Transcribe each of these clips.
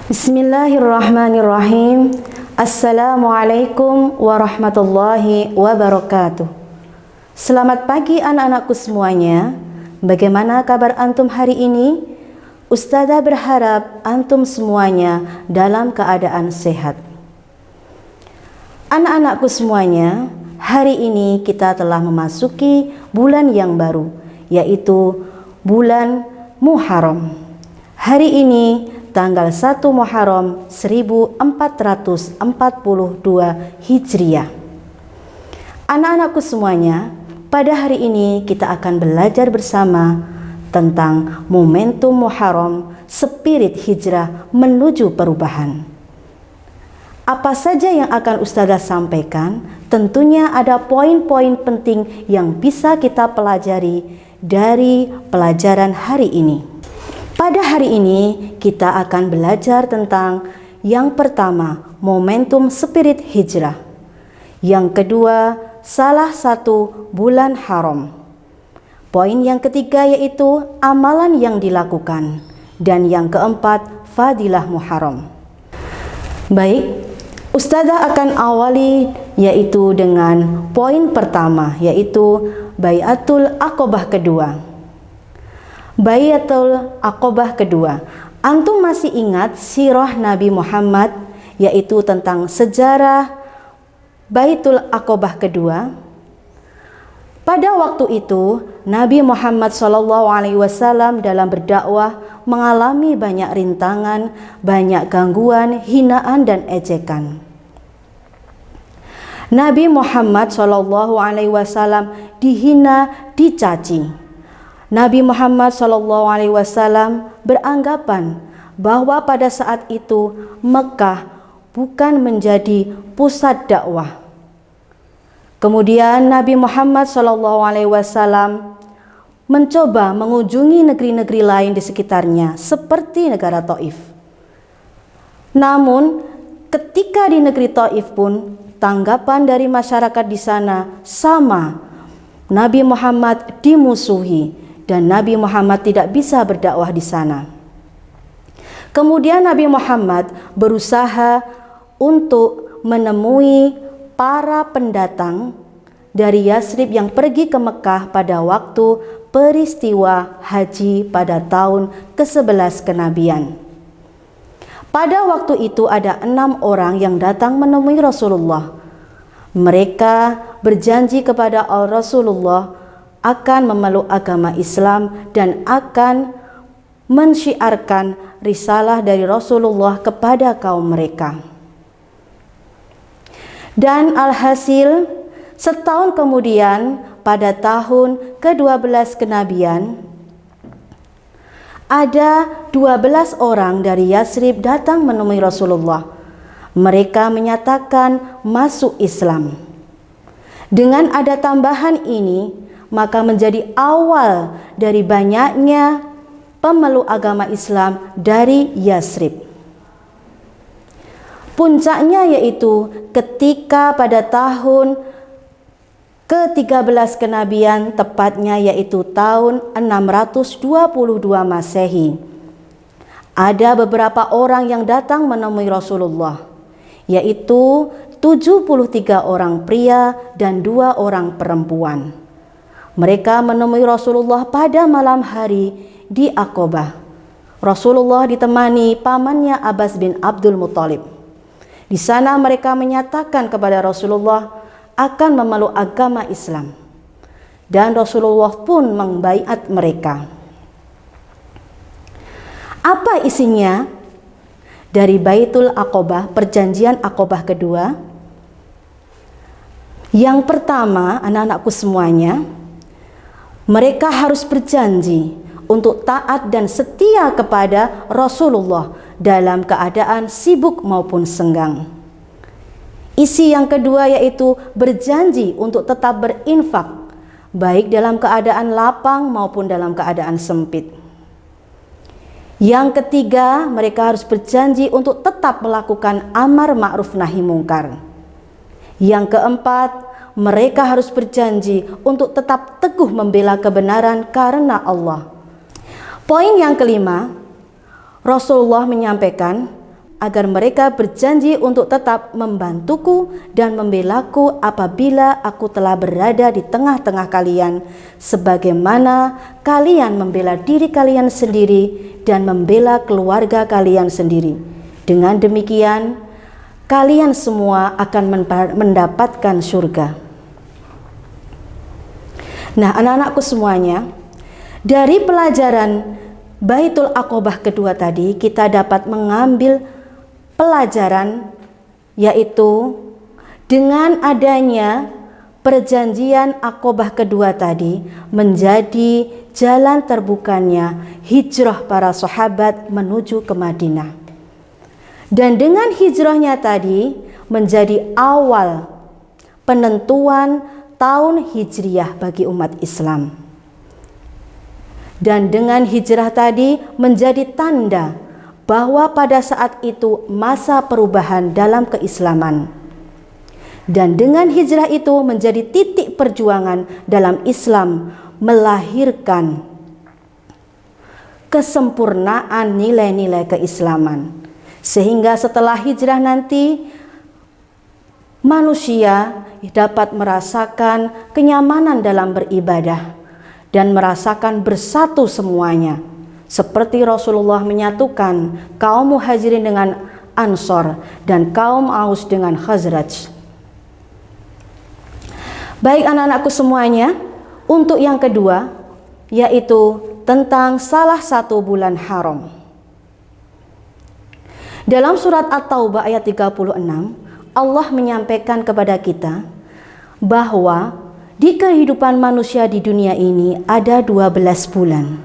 Bismillahirrahmanirrahim. Assalamualaikum warahmatullahi wabarakatuh. Selamat pagi anak-anakku semuanya. Bagaimana kabar antum hari ini? Ustazah berharap antum semuanya dalam keadaan sehat. Anak-anakku semuanya, hari ini kita telah memasuki bulan yang baru, yaitu bulan Muharram. Hari ini tanggal 1 Muharram 1442 Hijriah. Anak-anakku semuanya, pada hari ini kita akan belajar bersama tentang momentum Muharram, spirit hijrah menuju perubahan. Apa saja yang akan Ustazah sampaikan? Tentunya ada poin-poin penting yang bisa kita pelajari dari pelajaran hari ini. Pada hari ini kita akan belajar tentang yang pertama, momentum spirit hijrah. Yang kedua, salah satu bulan haram. Poin yang ketiga yaitu amalan yang dilakukan. Dan yang keempat, fadilah Muharram. Baik, Ustazah akan awali yaitu dengan poin pertama, yaitu Bai'atul Aqobah kedua. Bai'atul Aqobah kedua. Antum masih ingat sirah Nabi Muhammad, yaitu tentang sejarah Baitul Aqobah kedua? Pada waktu itu Nabi Muhammad SAW dalam berdakwah mengalami banyak rintangan, banyak gangguan, hinaan dan ejekan. Nabi Muhammad SAW dihina, dicaci. Nabi Muhammad SAW beranggapan bahwa pada saat itu Mekah bukan menjadi pusat dakwah. Kemudian Nabi Muhammad SAW mencoba mengunjungi negeri-negeri lain di sekitarnya seperti negara Taif. Namun ketika di negeri Taif pun tanggapan dari masyarakat di sana sama. Nabi Muhammad dimusuhi dan Nabi Muhammad tidak bisa berdakwah di sana. Kemudian Nabi Muhammad berusaha untuk menemui para pendatang dari Yasrib yang pergi ke Mekah pada waktu peristiwa haji pada tahun ke-11 kenabian. Pada waktu itu ada 6 orang yang datang menemui Rasulullah. Mereka berjanji kepada Rasulullah akan memeluk agama Islam dan akan mensyiarkan risalah dari Rasulullah kepada kaum mereka. Dan alhasil setahun kemudian pada tahun ke-12 kenabian ada 12 orang dari Yasrib datang menemui Rasulullah. Mereka menyatakan masuk Islam. Dengan ada tambahan ini, maka menjadi awal dari banyaknya pemeluk agama Islam dari Yasrib. Puncaknya yaitu ketika pada tahun ke-13 kenabian, tepatnya yaitu tahun 622 Masehi. Ada beberapa orang yang datang menemui Rasulullah, yaitu 73 orang pria dan 2 orang perempuan. Mereka menemui Rasulullah pada malam hari di Aqobah. Rasulullah ditemani pamannya Abbas bin Abdul Muthalib. Di sana mereka menyatakan kepada Rasulullah akan memeluk agama Islam. Dan Rasulullah pun membaiat mereka. Apa isinya dari Baitul Aqobah, perjanjian Aqobah kedua? Yang pertama, anak-anakku semuanya, mereka harus berjanji untuk taat dan setia kepada Rasulullah dalam keadaan sibuk maupun senggang. Isi yang kedua yaitu berjanji untuk tetap berinfak, baik dalam keadaan lapang maupun dalam keadaan sempit. Yang ketiga, mereka harus berjanji untuk tetap melakukan amar ma'ruf nahi mungkar. Yang keempat, mereka harus berjanji untuk tetap teguh membela kebenaran karena Allah. Poin yang kelima, Rasulullah menyampaikan agar mereka berjanji untuk tetap membantuku dan membelaku apabila aku telah berada di tengah-tengah kalian, sebagaimana kalian membela diri kalian sendiri dan membela keluarga kalian sendiri. Dengan demikian, kalian semua akan mendapatkan surga. Nah, anak-anakku semuanya, dari pelajaran Baitul Aqobah kedua tadi, kita dapat mengambil pelajaran, yaitu dengan adanya perjanjian Aqobah kedua tadi menjadi jalan terbukanya hijrah para sahabat menuju ke Madinah. Dan dengan hijrahnya tadi menjadi awal penentuan tahun Hijriyah bagi umat Islam. Dan dengan hijrah tadi menjadi tanda bahwa pada saat itu masa perubahan dalam keislaman. Dan dengan hijrah itu menjadi titik perjuangan dalam Islam melahirkan kesempurnaan nilai-nilai keislaman. Sehingga setelah hijrah nanti manusia dapat merasakan kenyamanan dalam beribadah dan merasakan bersatu semuanya, seperti Rasulullah menyatukan kaum Muhajirin dengan Ansor dan kaum Aus dengan Khazraj. Baik anak-anakku semuanya, untuk yang kedua, yaitu tentang salah satu bulan haram. Dalam surat At-Taubah ayat 36, Allah menyampaikan kepada kita bahwa di kehidupan manusia di dunia ini ada 12 bulan.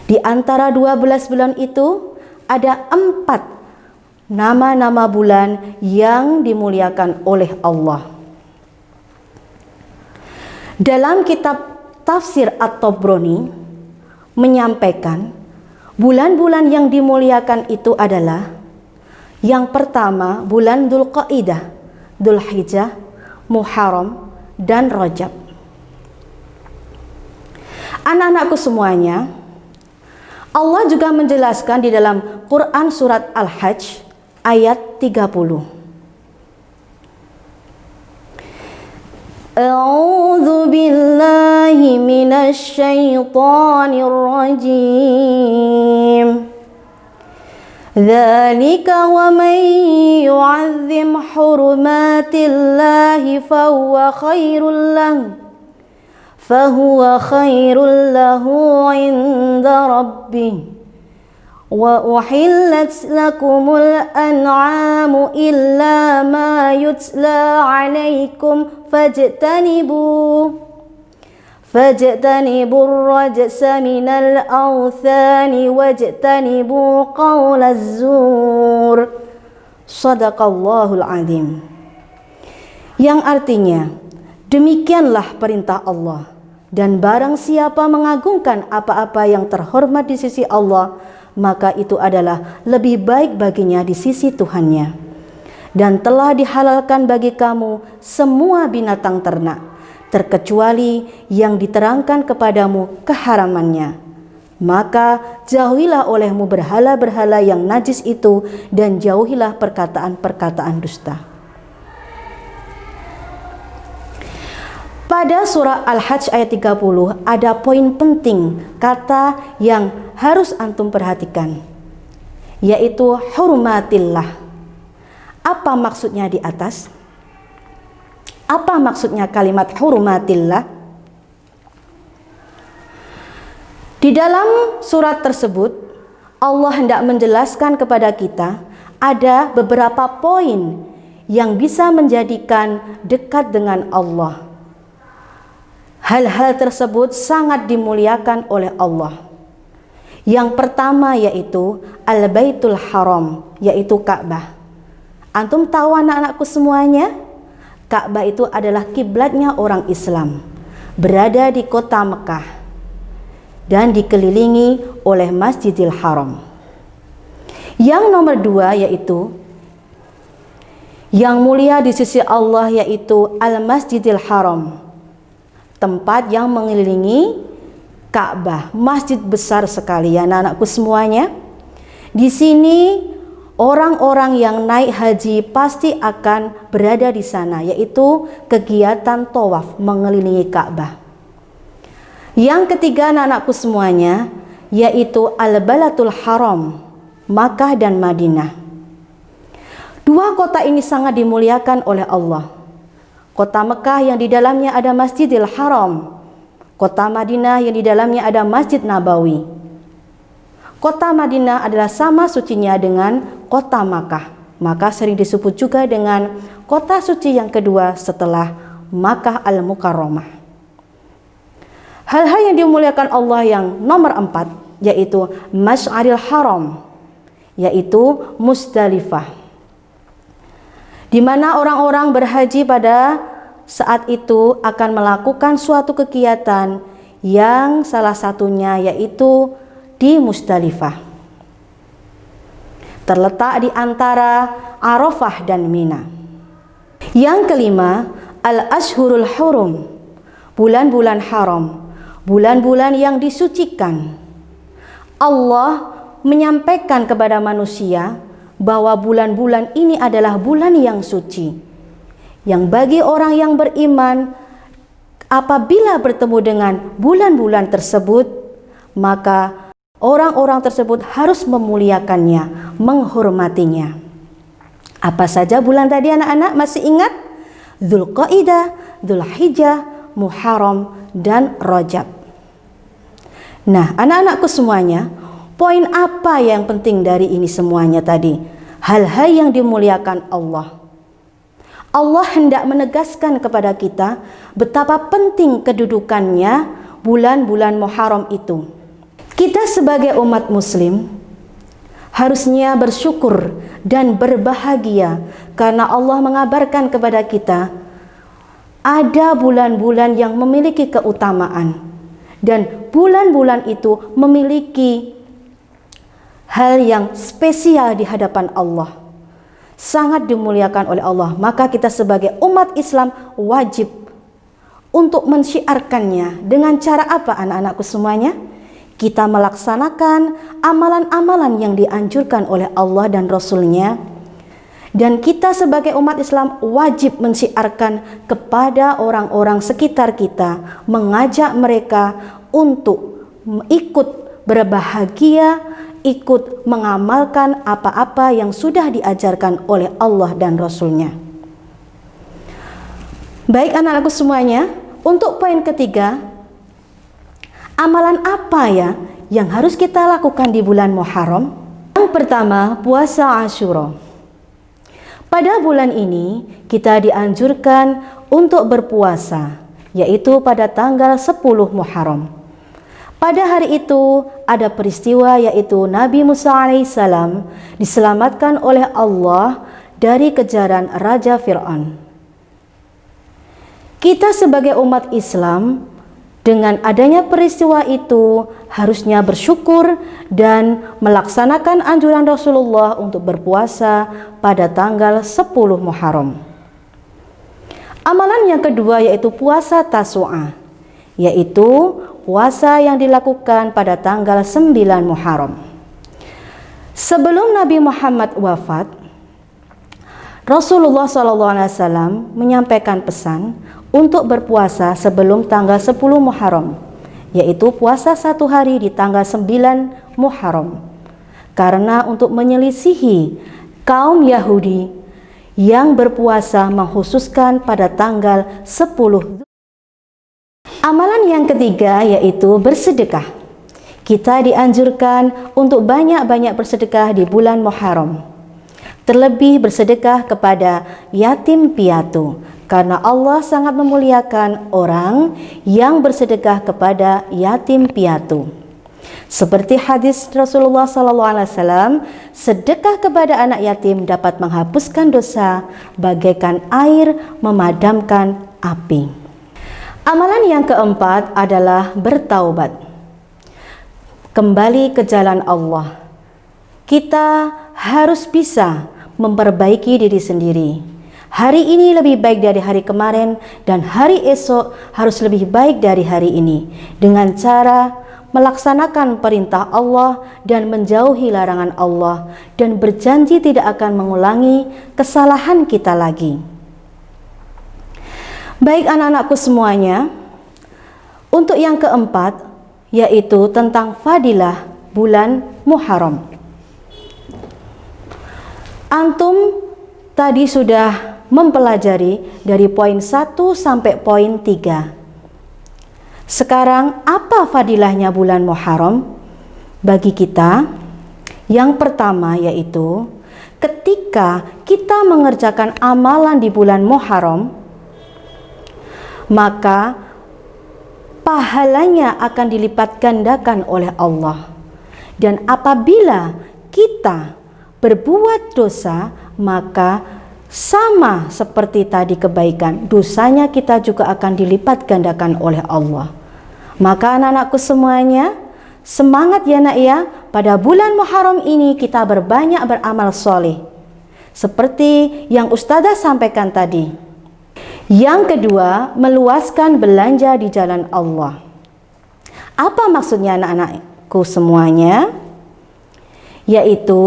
Di antara 12 bulan itu ada 4 nama-nama bulan yang dimuliakan oleh Allah. Dalam kitab Tafsir At-Tabrani menyampaikan bulan-bulan yang dimuliakan itu adalah yang pertama bulan Dzulqa'dah, Dzulhijjah, Muharram, dan Rajab. Anak-anakku semuanya, Allah juga menjelaskan di dalam Quran surat Al-Hajj ayat 30. A'udzu billahi minasy syaithanir rajim. Dzalika wa man yu'azzim hurumatillahi fahuwa khairul lahu 'inda rabbih wa uhillat lakumul an'amu illa ma yutla 'alaikum fajtanibur rajsa minal awthani wajtanibu qawlaz zur. Shadaqallahul azim. Yang artinya, demikianlah perintah Allah, dan barang siapa mengagungkan apa-apa yang terhormat di sisi Allah, maka itu adalah lebih baik baginya di sisi Tuhannya. Dan telah dihalalkan bagi kamu semua binatang ternak, terkecuali yang diterangkan kepadamu keharamannya. Maka jauhilah olehmu berhala-berhala yang najis itu, dan jauhilah perkataan-perkataan dusta. Pada surah Al-Hajj ayat 30 ada poin penting, kata yang harus antum perhatikan, yaitu hurmatillah. Apa maksudnya di atas? Apa maksudnya kalimat hurmatillah? Di dalam surat tersebut, Allah hendak menjelaskan kepada kita ada beberapa poin yang bisa menjadikan dekat dengan Allah. Hal-hal tersebut sangat dimuliakan oleh Allah. Yang pertama yaitu Al-Baitul Haram, yaitu Ka'bah. Antum tahu anak-anakku semuanya, Ka'bah itu adalah kiblatnya orang Islam, berada di kota Mekah dan dikelilingi oleh Masjidil Haram. Yang nomor dua yaitu yang mulia di sisi Allah, yaitu Al-Masjidil Haram, tempat yang mengelilingi Ka'bah, masjid besar sekali ya anak-anakku semuanya. Di sini orang-orang yang naik haji pasti akan berada di sana, yaitu kegiatan tawaf mengelilingi Ka'bah. Yang ketiga anak-anakku semuanya, yaitu Al-Balatul Haram, Makkah dan Madinah. Dua kota ini sangat dimuliakan oleh Allah. Kota Mekah yang di dalamnya ada Masjidil Haram, kota Madinah yang di dalamnya ada Masjid Nabawi. Kota Madinah adalah sama sucinya dengan kota Makkah, maka sering disebut juga dengan kota suci yang kedua setelah Makkah Al-Mukarramah. Hal-hal yang dimuliakan Allah yang nomor 4 yaitu Masy'aril Haram, yaitu Musdalifah, di mana orang-orang berhaji pada saat itu akan melakukan suatu kegiatan yang salah satunya yaitu di Musdalifah, terletak di antara Arafah dan Mina. Yang kelima, Al-Ashhurul Hurum, bulan-bulan haram, bulan-bulan yang disucikan. Allah menyampaikan kepada manusia bahwa bulan-bulan ini adalah bulan yang suci, yang bagi orang yang beriman apabila bertemu dengan bulan-bulan tersebut, maka orang-orang tersebut harus memuliakannya, menghormatinya. Apa saja bulan tadi anak-anak masih ingat? Dzulqa'dah, Dzulhijjah, Muharram, dan Rajab. Nah, anak-anakku semuanya, poin apa yang penting dari ini semuanya tadi? Hal-hal yang dimuliakan Allah. Allah hendak menegaskan kepada kita betapa penting kedudukannya bulan-bulan Muharram itu. Kita sebagai umat muslim harusnya bersyukur dan berbahagia karena Allah mengabarkan kepada kita ada bulan-bulan yang memiliki keutamaan dan bulan-bulan itu memiliki hal yang spesial di hadapan Allah, sangat dimuliakan oleh Allah. Maka kita sebagai umat Islam wajib untuk mensyiarkannya. Dengan cara apa anak-anakku semuanya? Kita melaksanakan amalan-amalan yang dianjurkan oleh Allah dan Rasul-Nya. Dan kita sebagai umat Islam wajib mensyiarkan kepada orang-orang sekitar kita, mengajak mereka untuk ikut berbahagia, ikut mengamalkan apa-apa yang sudah diajarkan oleh Allah dan Rasul-Nya. Baik anak-anakku semuanya, untuk poin ketiga, amalan apa ya yang harus kita lakukan di bulan Muharram? Yang pertama, puasa Asyura. Pada bulan ini kita dianjurkan untuk berpuasa, yaitu pada tanggal 10 Muharram. Pada hari itu ada peristiwa yaitu Nabi Musa alaihissalam diselamatkan oleh Allah dari kejaran Raja Fir'aun. Kita sebagai umat Islam dengan adanya peristiwa itu harusnya bersyukur dan melaksanakan anjuran Rasulullah untuk berpuasa pada tanggal 10 Muharram. Amalan yang kedua yaitu puasa Tasu'a, yaitu puasa yang dilakukan pada tanggal 9 Muharram. Sebelum Nabi Muhammad wafat, Rasulullah SAW menyampaikan pesan untuk berpuasa sebelum tanggal 10 Muharram, yaitu puasa 1 hari di tanggal 9 Muharram, karena untuk menyelisihi kaum Yahudi yang berpuasa mengkhususkan pada tanggal 10. Amalan yang ketiga yaitu bersedekah. Kita dianjurkan untuk banyak-banyak bersedekah di bulan Muharram, terlebih bersedekah kepada yatim piatu, karena Allah sangat memuliakan orang yang bersedekah kepada yatim piatu. Seperti hadis Rasulullah SAW, sedekah kepada anak yatim dapat menghapuskan dosa bagaikan air memadamkan api. Amalan yang keempat adalah bertaubat, kembali ke jalan Allah. Kita harus bisa memperbaiki diri sendiri. Hari ini lebih baik dari hari kemarin dan hari esok harus lebih baik dari hari ini, dengan cara melaksanakan perintah Allah dan menjauhi larangan Allah, dan berjanji tidak akan mengulangi kesalahan kita lagi. Baik anak-anakku semuanya, untuk yang keempat yaitu tentang fadilah bulan Muharram. Antum tadi sudah mempelajari dari poin 1 sampai poin 3. Sekarang apa fadilahnya bulan Muharram bagi kita? Yang pertama yaitu ketika kita mengerjakan amalan di bulan Muharram, maka pahalanya akan dilipat gandakan oleh Allah. Dan apabila kita berbuat dosa, maka sama seperti tadi kebaikan, dosanya kita juga akan dilipat gandakan oleh Allah. Maka anak-anakku semuanya, semangat ya nak ya, pada bulan Muharram ini kita berbanyak beramal soleh seperti yang Ustazah sampaikan tadi. Yang kedua, meluaskan belanja di jalan Allah. Apa maksudnya anak-anakku semuanya? Yaitu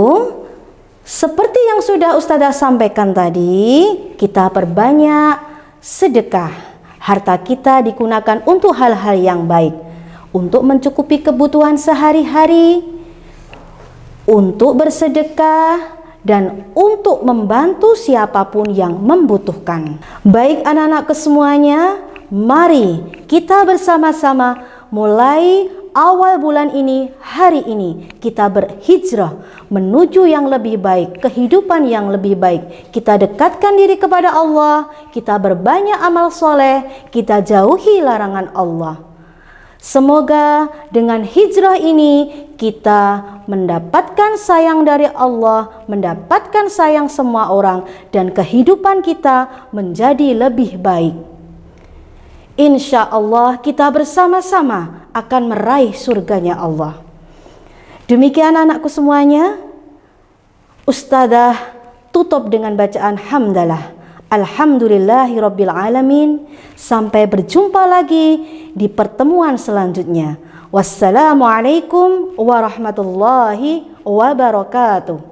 seperti yang sudah Ustazah sampaikan tadi, kita perbanyak sedekah. Harta kita digunakan untuk hal-hal yang baik, untuk mencukupi kebutuhan sehari-hari, untuk bersedekah, dan untuk membantu siapapun yang membutuhkan. Baik anak-anakku semuanya, mari kita bersama-sama mulai awal bulan ini, hari ini kita berhijrah menuju yang lebih baik, kehidupan yang lebih baik. Kita dekatkan diri kepada Allah, kita berbanyak amal soleh, kita jauhi larangan Allah. Semoga dengan hijrah ini kita mendapatkan sayang dari Allah, mendapatkan sayang semua orang, dan kehidupan kita menjadi lebih baik. Insya Allah kita bersama-sama akan meraih surganya Allah. Demikian anakku semuanya, Ustazah tutup dengan bacaan hamdalah. Alhamdulillahirabbil alamin. Sampai berjumpa lagi di pertemuan selanjutnya. Wassalamualaikum warahmatullahi wabarakatuh.